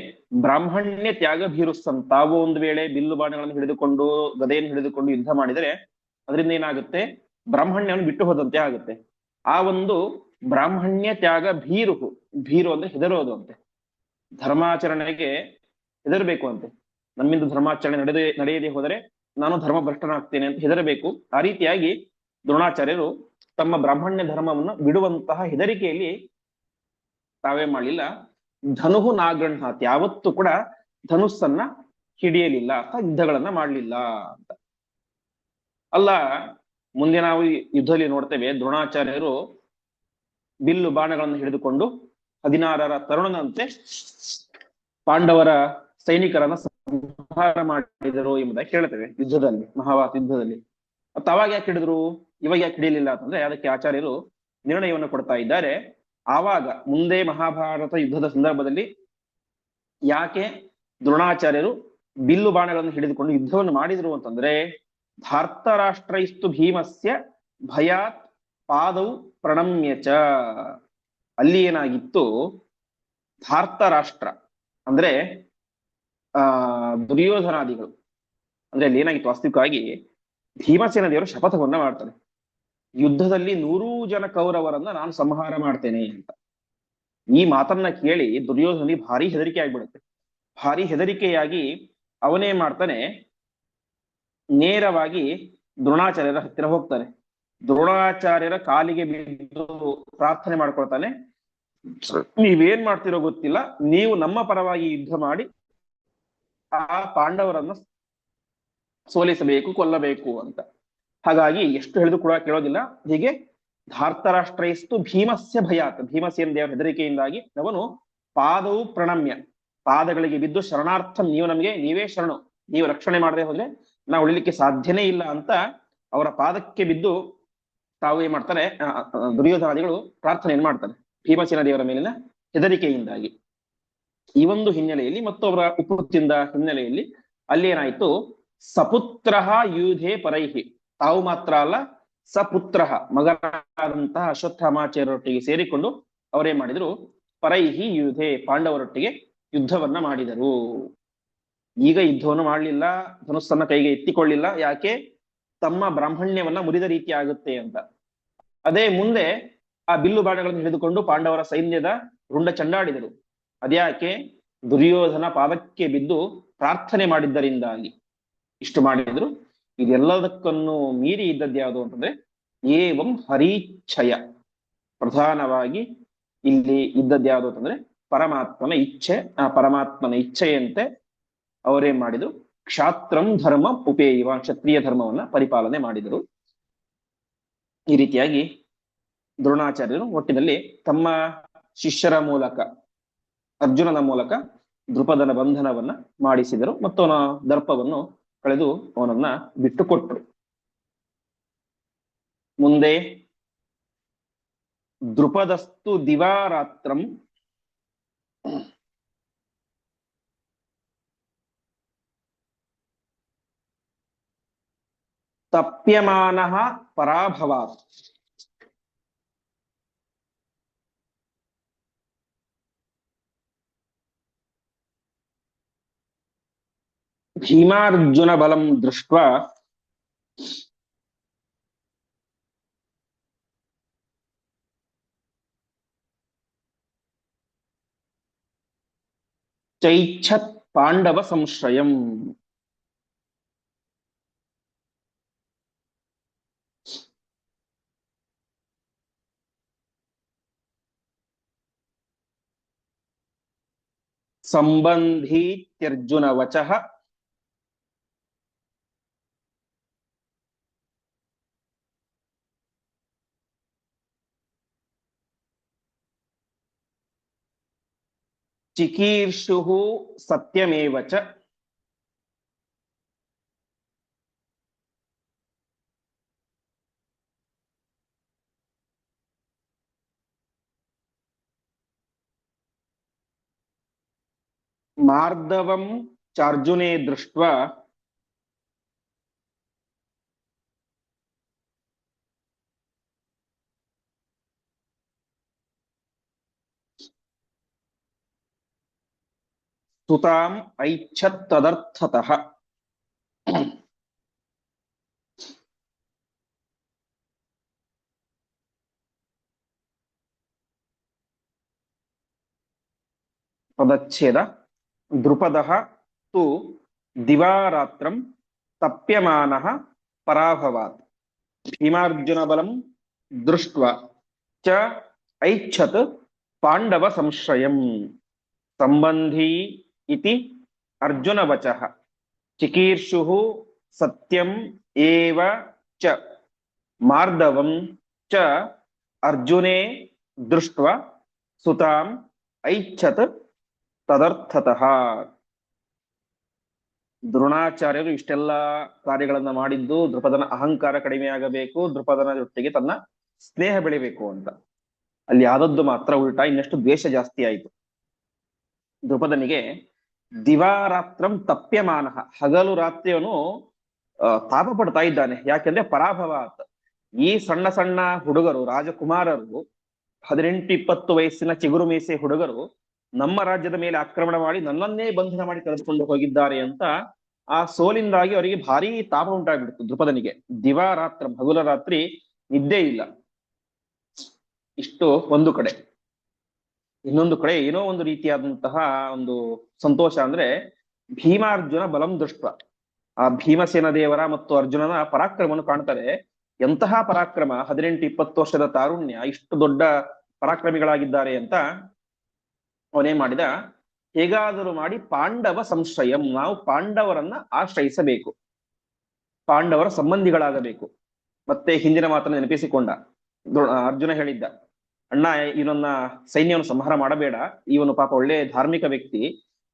ಬ್ರಾಹ್ಮಣ್ಯ ತ್ಯಾಗ ಭೀರುಸ್ಸಂ, ತಾವು ಒಂದು ವೇಳೆ ಬಿಲ್ಲು ಬಾಣಗಳನ್ನು ಹಿಡಿದುಕೊಂಡು ಗದೆಯನ್ನು ಹಿಡಿದುಕೊಂಡು ಯುದ್ಧ ಮಾಡಿದರೆ ಅದರಿಂದ ಏನಾಗುತ್ತೆ, ಬ್ರಾಹ್ಮಣ್ಯವನ್ನು ಬಿಟ್ಟು ಹೋದಂತೆ ಆಗುತ್ತೆ. ಆ ಒಂದು ಬ್ರಾಹ್ಮಣ್ಯ ತ್ಯಾಗ ಭೀರುಹು, ಭೀರು ಅಂದ್ರೆ ಹೆದರೋದು ಅಂತೆ, ಧರ್ಮಾಚರಣೆಗೆ ಹೆದರ್ಬೇಕು ಅಂತೆ. ನಮ್ಮಿಂದ ಧರ್ಮಾಚರಣೆ ನಡೆಯದೆ ಹೋದರೆ ನಾನು ಧರ್ಮ ಭ್ರಷ್ಟನಾಗ್ತೇನೆ ಅಂತ ಹೆದರಬೇಕು. ಆ ರೀತಿಯಾಗಿ ದ್ರೋಣಾಚಾರ್ಯರು ತಮ್ಮ ಬ್ರಾಹ್ಮಣ್ಯ ಧರ್ಮವನ್ನು ಬಿಡುವಂತಹ ಹೆದರಿಕೆಯಲ್ಲಿ ತಾವೇ ಮಾಡಲಿಲ್ಲ. ಧನುಹು ನಾಗೃಹಾತ್, ಯಾವತ್ತೂ ಕೂಡ ಧನುಸ್ಸನ್ನ ಹಿಡಿಯಲಿಲ್ಲ ಅಥವಾ ಯುದ್ಧಗಳನ್ನ ಮಾಡಲಿಲ್ಲ ಅಂತ. ಅಲ್ಲ, ಮುಂದೆ ನಾವು ಯುದ್ಧದಲ್ಲಿ ನೋಡ್ತೇವೆ, ದ್ರೋಣಾಚಾರ್ಯರು ಬಿಲ್ಲು ಬಾಣಗಳನ್ನು ಹಿಡಿದುಕೊಂಡು 16ರ ತರುಣನಂತೆ ಪಾಂಡವರ ಸೈನಿಕರನ್ನ ಸಂಹಾರ ಮಾಡಿದರು ಎಂಬುದಾಗಿ ಕೇಳ್ತೇವೆ ಯುದ್ಧದಲ್ಲಿ, ಮಹಾಭಾರತ ಯುದ್ಧದಲ್ಲಿ. ಅವಾಗ ಯಾಕೆ ಹಿಡಿದ್ರು, ಇವಾಗ ಯಾಕೆ ಹಿಡಿಯಲಿಲ್ಲ ಅಂತಂದ್ರೆ ಅದಕ್ಕೆ ಆಚಾರ್ಯರು ನಿರ್ಣಯವನ್ನು ಕೊಡ್ತಾ ಇದ್ದಾರೆ. ಆವಾಗ ಮುಂದೆ ಮಹಾಭಾರತ ಯುದ್ಧದ ಸಂದರ್ಭದಲ್ಲಿ ಯಾಕೆ ದ್ರೋಣಾಚಾರ್ಯರು ಬಿಲ್ಲು ಬಾಣಗಳನ್ನು ಹಿಡಿದುಕೊಂಡು ಯುದ್ಧವನ್ನು ಮಾಡಿದ್ರು ಅಂತಂದ್ರೆ, ಧಾರ್ತರಾಷ್ಟ್ರೈಸ್ತು ಭೀಮಸ್ಯ ಭಯಾತ್ ಪಾದೌ ಪ್ರಣಮ್ಯಚ. ಅಲ್ಲಿ ಏನಾಗಿತ್ತು, ಧಾರ್ತರಾಷ್ಟ್ರ ಅಂದ್ರೆ ದುರ್ಯೋಧನಾದಿಗಳು, ಅಂದ್ರೆ ಅಲ್ಲಿ ಏನಾಗಿತ್ತು, ವಾಸ್ತವಿಕವಾಗಿ ಭೀಮಸೇನ ದೇವರು ಶಪಥವನ್ನ ಮಾಡ್ತಾರೆ, ಯುದ್ಧದಲ್ಲಿ 100 ಜನ ಕೌರವರನ್ನ ನಾನು ಸಂಹಾರ ಮಾಡ್ತೇನೆ ಅಂತ. ಈ ಮಾತನ್ನ ಕೇಳಿ ದುರ್ಯೋಧನಿಗೆ ಭಾರಿ ಹೆದರಿಕೆ ಆಗ್ಬಿಡುತ್ತೆ. ಭಾರಿ ಹೆದರಿಕೆಯಾಗಿ ಅವನೇ ಮಾಡ್ತಾನೆ, ನೇರವಾಗಿ ದ್ರೋಣಾಚಾರ್ಯರ ಹತ್ತಿರ ಹೋಗ್ತಾನೆ. ದ್ರೋಣಾಚಾರ್ಯರ ಕಾಲಿಗೆ ಬಿದ್ದು ಪ್ರಾರ್ಥನೆ ಮಾಡ್ಕೊಳ್ತಾನೆ, ನೀವೇನ್ ಮಾಡ್ತಿರೋ ಗೊತ್ತಿಲ್ಲ, ನೀವು ನಮ್ಮ ಪರವಾಗಿ ಯುದ್ಧ ಮಾಡಿ ಆ ಪಾಂಡವರನ್ನ ಸೋಲಿಸಬೇಕು, ಕೊಲ್ಲಬೇಕು ಅಂತ. ಹಾಗಾಗಿ ಎಷ್ಟು ಹೇಳಿದ್ರು ಕೂಡ ಕೇಳೋದಿಲ್ಲ. ಹೀಗೆ ಧಾರ್ತರಾಷ್ಟ್ರೈಸ್ತು ಭೀಮಸ್ಯ ಭಯಾತ್, ಭೀಮಸೇನ ದೇವರ ಹೆದರಿಕೆಯಿಂದಾಗಿ ಅವನು ಪಾದವು ಪ್ರಣಮ್ಯ, ಪಾದಗಳಿಗೆ ಬಿದ್ದು ಶರಣಾರ್ಥಂ, ನೀವು ನಮಗೆ ನೀವೇ ಶರಣು, ನೀವು ರಕ್ಷಣೆ ಮಾಡದೆ ಹೋದ್ರೆ ನಾವು ಉಳಿಲಿಕ್ಕೆ ಸಾಧ್ಯನೇ ಇಲ್ಲ ಅಂತ ಅವರ ಪಾದಕ್ಕೆ ಬಿದ್ದು ತಾವು ಏನ್ ಮಾಡ್ತಾರೆ, ದುರ್ಯೋಧನಾದಿಗಳು ಪ್ರಾರ್ಥನೆಯನ್ನು ಮಾಡ್ತಾರೆ ಭೀಮಸೇನ ದೇವರ ಮೇಲಿನ ಹೆದರಿಕೆಯಿಂದಾಗಿ. ಈ ಒಂದು ಹಿನ್ನೆಲೆಯಲ್ಲಿ ಮತ್ತು ಅವರ ಉಪೃತಿಯಿಂದ ಹಿನ್ನೆಲೆಯಲ್ಲಿ ಅಲ್ಲಿ ಏನಾಯ್ತು, ಸಪುತ್ರ ಯೂಧೆ ಪರೈಹಿ, ತಾವು ಮಾತ್ರ ಅಲ್ಲ ಸಪುತ್ರ ಮಗನಾದಂತಹ ಅಶ್ವತ್ಥಾಮಾಚಾರ್ಯರೊಟ್ಟಿಗೆ ಸೇರಿಕೊಂಡು ಅವರೇನ್ ಮಾಡಿದ್ರು, ಪರೈಹಿ ಯೂಧೆ, ಪಾಂಡವರೊಟ್ಟಿಗೆ ಯುದ್ಧವನ್ನ ಮಾಡಿದರು. ಈಗ ಯುದ್ಧವನ್ನು ಮಾಡಲಿಲ್ಲ, ಧನುಸ್ಸನ್ನ ಕೈಗೆ ಎತ್ತಿಕೊಳ್ಳಿಲ್ಲ. ಯಾಕೆ, ತಮ್ಮ ಬ್ರಾಹ್ಮಣ್ಯವನ್ನ ಮುರಿದ ರೀತಿ ಆಗುತ್ತೆ ಅಂತ. ಅದೇ ಮುಂದೆ ಆ ಬಿಲ್ಲು ಬಾಣಗಳನ್ನು ಹಿಡಿದುಕೊಂಡು ಪಾಂಡವರ ಸೈನ್ಯದ ರುಂಡ ಚಂಡಾಡಿದರು. ಅದ್ಯಾಕೆ, ದುರ್ಯೋಧನ ಪಾದಕ್ಕೆ ಬಿದ್ದು ಪ್ರಾರ್ಥನೆ ಮಾಡಿದ್ದರಿಂದಾಗಿ ಇಷ್ಟು ಮಾಡಿದ್ರು. ಇದೆಲ್ಲದಕ್ಕನ್ನು ಮೀರಿ ಇದ್ದದ್ದು ಯಾವುದು ಅಂತಂದ್ರೆ ಏವಂ ಹರೀಚ್ಛಯ, ಪ್ರಧಾನವಾಗಿ ಇಲ್ಲಿ ಇದ್ದದ್ದು ಯಾವುದು ಅಂತಂದ್ರೆ ಪರಮಾತ್ಮನ ಇಚ್ಛೆ. ಆ ಪರಮಾತ್ಮನ ಇಚ್ಛೆಯಂತೆ ಅವರೇನ್ ಮಾಡಿದ್ರು, ಕ್ಷಾತ್ರಂ ಧರ್ಮ ಉಪೇಯವ, ಕ್ಷತ್ರಿಯ ಧರ್ಮವನ್ನ ಪರಿಪಾಲನೆ ಮಾಡಿದರು. ಈ ರೀತಿಯಾಗಿ ದ್ರೋಣಾಚಾರ್ಯರು ಒಟ್ಟಿನಲ್ಲಿ ತಮ್ಮ ಶಿಷ್ಯರ ಮೂಲಕ, ಅರ್ಜುನನ ಮೂಲಕ ದೃಪದನ ಬಂಧನವನ್ನ ಮಾಡಿಸಿದರು ಮತ್ತು ಅವನ ದರ್ಪವನ್ನು ಕಳೆದು ಅವನನ್ನ ಬಿಟ್ಟು ಕೊಟ್ಟರು. ಮುಂದೆ ದೃಪದಸ್ತು ದಿವಾರಾತ್ರಂ ತಪ್ಯಮಾನಃ ಪರಾಭವಾತ್. ಭೀಮಾರ್ಜುನ ಬಲಂ ದೃಷ್ಟ್ವಾ ಚೈಚ್ಛತ್ ಪಾಂಡವ ಸಂಶ್ರಯಂ. ಸಂಬಂಧೀತ್ಯರ್ಜುನ ವಚಃ ಚಿಕೀರ್ಷುಃ ಸತ್ಯಮೇವ ಚ. ಮಾರ್ದವಂ ಚಾರ್ಜುನೇ ದೃಷ್ಟ್ವಾ ಸುತಾಂ ಐಚ್ಛತ್ ತದರ್ಥತಃ. ಪದಚ್ಛೇದ. ದ್ರುಪದಃ ತು ದಿವಾರಾತ್ರಂ ತಪ್ಯಮಾನಃ ಪರಾಭವಾತ್ ಭೀಮಾರ್ಜುನ ಬಲಂ ದೃಷ್ಟ್ವಾ ಚ ಐಚ್ಛತ್ ಪಾಂಡವ ಸಂಶ್ರಯಂ ಸಂಬಂಧಿ ಇತಿ ಅರ್ಜುನ ವಚಃ ಚಿಕೀರ್ಷುಃ ಸತ್ಯಂ ಏವ ಚ ಮಾರ್ದವಂ ಚ ಅರ್ಜುನೇ ದೃಷ್ಟ್ವಾ ಸುತಾಂ ಐಚ್ಛತ್ ತದರ್ಥತಃ. ದ್ರೋಣಾಚಾರ್ಯರು ಇಷ್ಟೆಲ್ಲ ಕಾರ್ಯಗಳನ್ನ ಮಾಡಿದ್ದು ದೃಪದನ ಅಹಂಕಾರ ಕಡಿಮೆಯಾಗಬೇಕು, ದೃಪದನ ಜೊತೆಗೆ ತನ್ನ ಸ್ನೇಹ ಬೆಳಿಬೇಕು ಅಂತ. ಅಲ್ಲಿ ಆದದ್ದು ಮಾತ್ರ ಉಲ್ಟಾ, ಇನ್ನಷ್ಟು ದ್ವೇಷ ಜಾಸ್ತಿ ಆಯಿತು. ದೃಪದನಿಗೆ ದಿವಾರಾತ್ರಂ ತಪ್ಯಮಾನ, ಹಗಲು ರಾತ್ರಿಯವನು ತಾಪ ಪಡ್ತಾ ಇದ್ದಾನೆ. ಯಾಕೆಂದ್ರೆ ಪರಾಭವಾತ್, ಈ ಸಣ್ಣ ಸಣ್ಣ ಹುಡುಗರು, ರಾಜಕುಮಾರರು, 18-20 ವಯಸ್ಸಿನ ಚಿಗುರು ಮೀಸೆ ಹುಡುಗರು ನಮ್ಮ ರಾಜ್ಯದ ಮೇಲೆ ಆಕ್ರಮಣ ಮಾಡಿ ನನ್ನನ್ನೇ ಬಂಧನ ಮಾಡಿ ಕರೆದುಕೊಂಡು ಹೋಗಿದ್ದಾರೆ ಅಂತ ಆ ಸೋಲಿಂದಾಗಿ ಅವರಿಗೆ ಭಾರಿ ತಾಪ ಉಂಟಾಗ್ಬಿಡ್ತು ದೃಪದನಿಗೆ. ದಿವಾರಾತ್ರ, ಹಗಲ ರಾತ್ರಿ ನಿದ್ದೆ ಇಲ್ಲ. ಇಷ್ಟು ಒಂದು ಕಡೆ. ಇನ್ನೊಂದು ಕಡೆ ಏನೋ ಒಂದು ರೀತಿಯಾದಂತಹ ಒಂದು ಸಂತೋಷ ಅಂದ್ರೆ ಭೀಮಾರ್ಜುನ ಬಲಂ ದೃಷ್ಟ, ಆ ಭೀಮಸೇನ ದೇವರ ಮತ್ತು ಅರ್ಜುನನ ಪರಾಕ್ರಮವನ್ನು ಕಾಣ್ತಾರೆ. ಎಂತಹ ಪರಾಕ್ರಮ, 18-20 ವರ್ಷದ ತಾರುಣ್ಯ, ಇಷ್ಟು ದೊಡ್ಡ ಪರಾಕ್ರಮಿಗಳಾಗಿದ್ದಾರೆ ಅಂತ ಅವನೇನ್ ಮಾಡಿದ, ಹೇಗಾದರೂ ಮಾಡಿ ಪಾಂಡವ ಸಂಶ್ರಯಂ, ನಾವು ಪಾಂಡವರನ್ನ ಆಶ್ರಯಿಸಬೇಕು, ಪಾಂಡವರ ಸಂಬಂಧಿಗಳಾಗಬೇಕು. ಮತ್ತೆ ಹಿಂದಿನ ಮಾತನ್ನು ನೆನಪಿಸಿಕೊಂಡ. ಅರ್ಜುನ ಹೇಳಿದ್ದ, ಅಣ್ಣ ಇವನನ್ನ ಸೈನ್ಯವನ್ನು ಸಂಹಾರ ಮಾಡಬೇಡ, ಇವನು ಪಾಪ ಒಳ್ಳೆ ಧಾರ್ಮಿಕ ವ್ಯಕ್ತಿ,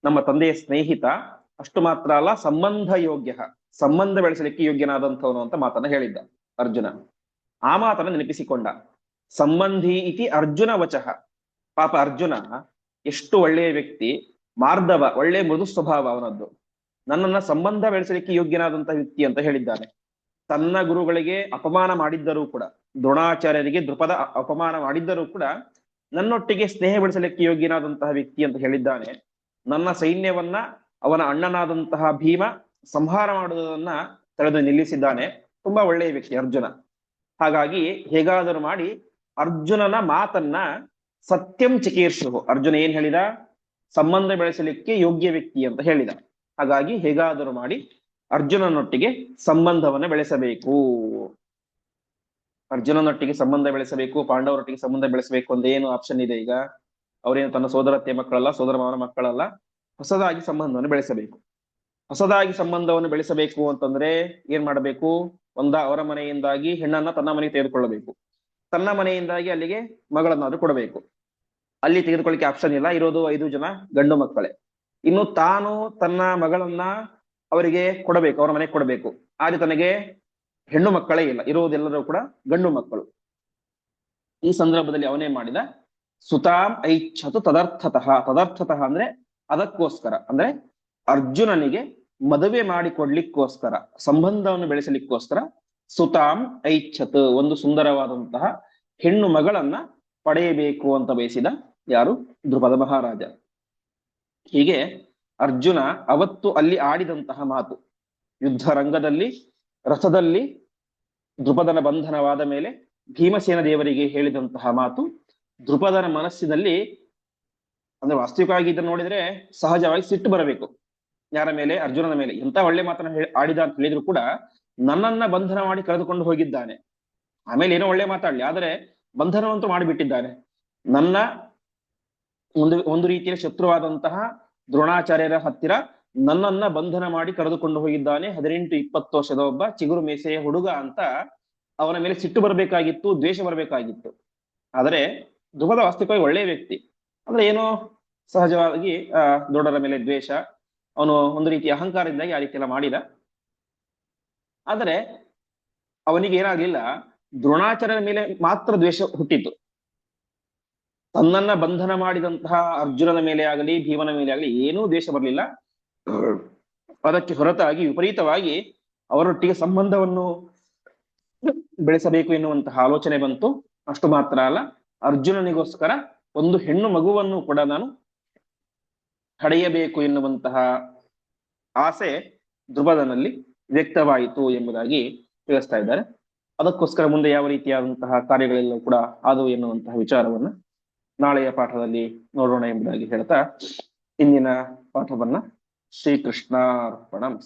ನಮ್ಮ ತಂದೆಯ ಸ್ನೇಹಿತ, ಅಷ್ಟು ಮಾತ್ರ ಅಲ್ಲ ಸಂಬಂಧ ಯೋಗ್ಯ, ಸಂಬಂಧ ಬೆಳೆಸಲಿಕ್ಕೆ ಯೋಗ್ಯನಾದಂಥವನು ಅಂತ ಮಾತನ್ನ ಹೇಳಿದ್ದ ಅರ್ಜುನ. ಆ ಮಾತನ್ನ ನೆನಪಿಸಿಕೊಂಡ. ಸಂಬಂಧಿ ಇತಿ ಅರ್ಜುನ ವಚಃ, ಪಾಪ ಅರ್ಜುನ ಎಷ್ಟು ಒಳ್ಳೆಯ ವ್ಯಕ್ತಿ, ಮಾರ್ಧವ, ಒಳ್ಳೆ ಮೃದು ಸ್ವಭಾವ ಅವನದ್ದು, ನನ್ನನ್ನ ಸಂಬಂಧ ಬೆಳೆಸಲಿಕ್ಕೆ ಯೋಗ್ಯನಾದಂತಹ ವ್ಯಕ್ತಿ ಅಂತ ಹೇಳಿದ್ದಾನೆ. ತನ್ನ ಗುರುಗಳಿಗೆ ಅಪಮಾನ ಮಾಡಿದ್ದರೂ ಕೂಡ, ದ್ರೋಣಾಚಾರ್ಯರಿಗೆ ದೃಪದ ಅಪಮಾನ ಮಾಡಿದ್ದರೂ ಕೂಡ ನನ್ನೊಟ್ಟಿಗೆ ಸ್ನೇಹ ಬೆಳೆಸಲಿಕ್ಕೆ ಯೋಗ್ಯನಾದಂತಹ ವ್ಯಕ್ತಿ ಅಂತ ಹೇಳಿದ್ದಾನೆ. ನನ್ನ ಸೈನ್ಯವನ್ನ ಅವನ ಅಣ್ಣನಾದಂತಹ ಭೀಮ ಸಂಹಾರ ಮಾಡುವುದನ್ನ ತಡೆದು ನಿಲ್ಲಿಸಿದ್ದಾನೆ. ತುಂಬಾ ಒಳ್ಳೆಯ ವ್ಯಕ್ತಿ ಅರ್ಜುನ. ಹಾಗಾಗಿ ಹೇಗಾದರೂ ಮಾಡಿ ಅರ್ಜುನನ ಮಾತನ್ನ ಸತ್ಯಂ ಚಿಕೀರ್ಷು, ಅರ್ಜುನ ಏನ್ ಹೇಳಿದ, ಸಂಬಂಧ ಬೆಳೆಸಲಿಕ್ಕೆ ಯೋಗ್ಯ ವ್ಯಕ್ತಿ ಅಂತ ಹೇಳಿದ. ಹಾಗಾಗಿ ಹೇಗಾದರೂ ಮಾಡಿ ಅರ್ಜುನನೊಟ್ಟಿಗೆ ಸಂಬಂಧವನ್ನ ಬೆಳೆಸಬೇಕು, ಅರ್ಜುನನೊಟ್ಟಿಗೆ ಸಂಬಂಧ ಬೆಳೆಸಬೇಕು, ಪಾಂಡವರೊಟ್ಟಿಗೆ ಸಂಬಂಧ ಬೆಳೆಸಬೇಕು ಅಂತ ಏನು ಆಪ್ಷನ್ ಇದೆ ಈಗ? ಅವರೇನು ತನ್ನ ಸೋದರತೆಯ ಮಕ್ಕಳಲ್ಲ, ಸೋದರ ಮಾವನ ಮಕ್ಕಳಲ್ಲ. ಹೊಸದಾಗಿ ಸಂಬಂಧವನ್ನು ಬೆಳೆಸಬೇಕು. ಹೊಸದಾಗಿ ಸಂಬಂಧವನ್ನು ಬೆಳೆಸಬೇಕು ಅಂತಂದ್ರೆ ಏನ್ ಮಾಡಬೇಕು? ಅವರ ಮನೆಯಿಂದಾಗಿ ಹೆಣ್ಣನ್ನ ತನ್ನ ಮನೆಗೆ ತೆಗೆದುಕೊಳ್ಳಬೇಕು, ತನ್ನ ಮನೆಯಿಂದಾಗಿ ಅಲ್ಲಿಗೆ ಮಗಳನ್ನಾದ್ರೂ ಕೊಡಬೇಕು. ಅಲ್ಲಿ ತೆಗೆದುಕೊಳ್ಳಿಕ್ಕೆ ಆಪ್ಷನ್ ಇಲ್ಲ, ಇರೋದು 5 ಜನ ಗಂಡು ಮಕ್ಕಳೇ. ಇನ್ನು ತಾನು ತನ್ನ ಮಗಳನ್ನ ಅವರಿಗೆ ಕೊಡಬೇಕು, ಅವರ ಮನೆಗೆ ಕೊಡಬೇಕು. ಆದ್ರೆ ತನಗೆ ಹೆಣ್ಣು ಮಕ್ಕಳೇ ಇಲ್ಲ, ಇರುವುದೆಲ್ಲರೂ ಕೂಡ ಗಂಡು ಮಕ್ಕಳು. ಈ ಸಂದರ್ಭದಲ್ಲಿ ಅವನೇ ಮಾಡಿದ, ಸುತಾಂ ಐಚ್ಛತು ತದರ್ಥತಃ. ತದರ್ಥತಃ ಅಂದ್ರೆ ಅದಕ್ಕೋಸ್ಕರ, ಅಂದ್ರೆ ಅರ್ಜುನನಿಗೆ ಮದುವೆ ಮಾಡಿಕೊಡ್ಲಿಕ್ಕೋಸ್ಕರ, ಸಂಬಂಧವನ್ನು ಬೆಳೆಸಲಿಕ್ಕೋಸ್ಕರ ಸುತಾಂ ಐಚ್ಛತ್, ಒಂದು ಸುಂದರವಾದಂತಹ ಹೆಣ್ಣು ಮಗಳನ್ನ ಪಡೆಯಬೇಕು ಅಂತ ಬಯಸಿದ ಯಾರು? ದ್ರುಪದ ಮಹಾರಾಜ. ಹೀಗೆ ಅರ್ಜುನ ಅವತ್ತು ಅಲ್ಲಿ ಆಡಿದಂತಹ ಮಾತು, ಯುದ್ಧ ರಂಗದಲ್ಲಿ ರಥದಲ್ಲಿ ದ್ರುಪದನ ಬಂಧನವಾದ ಮೇಲೆ ಭೀಮಸೇನ ದೇವರಿಗೆ ಹೇಳಿದಂತಹ ಮಾತು ದ್ರುಪದನ ಮನಸ್ಸಿನಲ್ಲಿ, ಅಂದ್ರೆ ವಾಸ್ತವಿಕವಾಗಿ ಇದನ್ನು ನೋಡಿದ್ರೆ ಸಹಜವಾಗಿ ಸಿಟ್ಟು ಬರಬೇಕು. ಯಾರ ಮೇಲೆ? ಅರ್ಜುನನ ಮೇಲೆ. ಎಂತ ಒಳ್ಳೆ ಮಾತನ್ನ ಆಡಿದ ಅಂತ ಹೇಳಿದ್ರು ಕೂಡ ನನ್ನನ್ನ ಬಂಧನ ಮಾಡಿ ಕರೆದುಕೊಂಡು ಹೋಗಿದ್ದಾನೆ. ಆಮೇಲೆ ಏನೋ ಒಳ್ಳೆ ಮಾತಾಡ್ಲಿ, ಆದ್ರೆ ಬಂಧನವಂತೂ ಮಾಡಿಬಿಟ್ಟಿದ್ದಾನೆ. ನನ್ನ ಒಂದು ರೀತಿಯ ಶತ್ರುವಾದಂತಹ ದ್ರೋಣಾಚಾರ್ಯರ ಹತ್ತಿರ ನನ್ನನ್ನ ಬಂಧನ ಮಾಡಿ ಕರೆದುಕೊಂಡು ಹೋಗಿದ್ದಾನೆ. 18-20 ವರ್ಷದ ಒಬ್ಬ ಚಿಗುರು ಮೇಸೆಯ ಹುಡುಗ ಅಂತ ಅವನ ಮೇಲೆ ಸಿಟ್ಟು ಬರಬೇಕಾಗಿತ್ತು, ದ್ವೇಷ ಬರಬೇಕಾಗಿತ್ತು. ಆದರೆ ದ್ರುಪದ ವಾಸ್ತವಿಕವಾಗಿ ಒಳ್ಳೆಯ ವ್ಯಕ್ತಿ. ಅಂದ್ರೆ ಏನೋ ಸಹಜವಾಗಿ ದೊಡ್ಡರ ಮೇಲೆ ದ್ವೇಷ, ಅವನು ಒಂದು ರೀತಿಯ ಅಹಂಕಾರದಿಂದಾಗಿ ಆ ರೀತಿ ಎಲ್ಲ ಮಾಡಿದ. ಆದರೆ ಅವನಿಗೆ ಏನಾಗ್ಲಿಲ್ಲ, ದ್ರೋಣಾಚಾರ್ಯರ ಮೇಲೆ ಮಾತ್ರ ದ್ವೇಷ ಹುಟ್ಟಿತು. ತನ್ನನ್ನ ಬಂಧನ ಮಾಡಿದಂತಹ ಅರ್ಜುನನ ಮೇಲೆ ಆಗಲಿ ಭೀಮನ ಮೇಲೆ ಆಗಲಿ ಏನೂ ದ್ವೇಷ ಬರಲಿಲ್ಲ. ಅದಕ್ಕೆ ಹೊರತಾಗಿ ವಿಪರೀತವಾಗಿ ಅವರೊಟ್ಟಿಗೆ ಸಂಬಂಧವನ್ನು ಬೆಳೆಸಬೇಕು ಎನ್ನುವಂತಹ ಆಲೋಚನೆ ಬಂತು. ಅಷ್ಟು ಮಾತ್ರ ಅಲ್ಲ, ಅರ್ಜುನನಿಗೋಸ್ಕರ ಒಂದು ಹೆಣ್ಣು ಮಗುವನ್ನು ಕೂಡ ನಾನು ಹಡೆಯಬೇಕು ಎನ್ನುವಂತಹ ಆಸೆ ಧ್ರುಪದನಲ್ಲಿ ವ್ಯಕ್ತವಾಯಿತು ಎಂಬುದಾಗಿ ತಿಳಿಸ್ತಾ ಇದ್ದಾರೆ. ಅದಕ್ಕೋಸ್ಕರ ಮುಂದೆ ಯಾವ ರೀತಿಯಾದಂತಹ ಕಾರ್ಯಗಳೆಲ್ಲವೂ ಕೂಡ ಆದವು ಎನ್ನುವಂತಹ ವಿಚಾರವನ್ನ ನಾಳೆಯ ಪಾಠದಲ್ಲಿ ನೋಡೋಣ ಎಂಬುದಾಗಿ ಹೇಳ್ತಾ ಇಂದಿನ ಪಾಠವನ್ನ ಶ್ರೀಕೃಷ್ಣಾರ್ಪಣಂ.